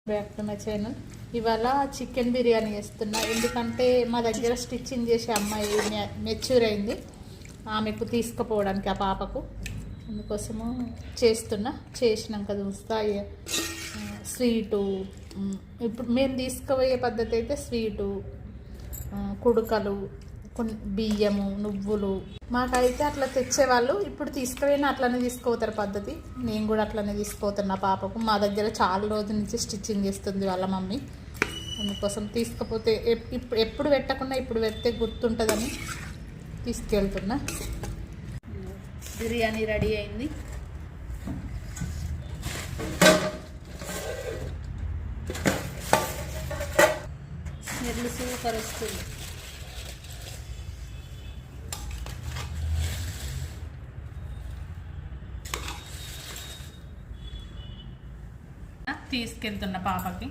Back to my channel. ఇవాళ chicken biryani చేస్తున్నా. ఎందుకంటే మా దగ్గర స్టిచ్చింగ్ చేసే అమ్మాయి మెచ్యూర్ అయింది, ఆమెకు తీసుకుపోవడానికి ఆ పాపకు, అందుకోసము చేస్తున్నా. చేసినాక చూస్తా. స్వీటు ఇప్పుడు మేము తీసుకుపోయే పద్ధతి అయితే స్వీటు, కుడుకలు, బియ్యము, నువ్వులు. మాకైతే అట్లా తెచ్చేవాళ్ళు, ఇప్పుడు తీసుకుపోయినా అట్లనే తీసుకుపోతారు పద్ధతి. నేను కూడా అట్లనే తీసుకుపోతున్నా పాపకు. మా దగ్గర చాలా రోజుల నుంచి స్టిచ్చింగ్ చేస్తుంది వాళ్ళ మమ్మీ, అందుకోసం తీసుకపోతే ఎప్పుడు పెట్టకుండా ఇప్పుడు పెడితే గుర్తుంటుందని తీసుకెళ్తున్నా. బిర్యానీ రెడీ అయింది. స్మెల్ సూపర్ వస్తుంది. తీసుకెళ్తున్న పాపకి.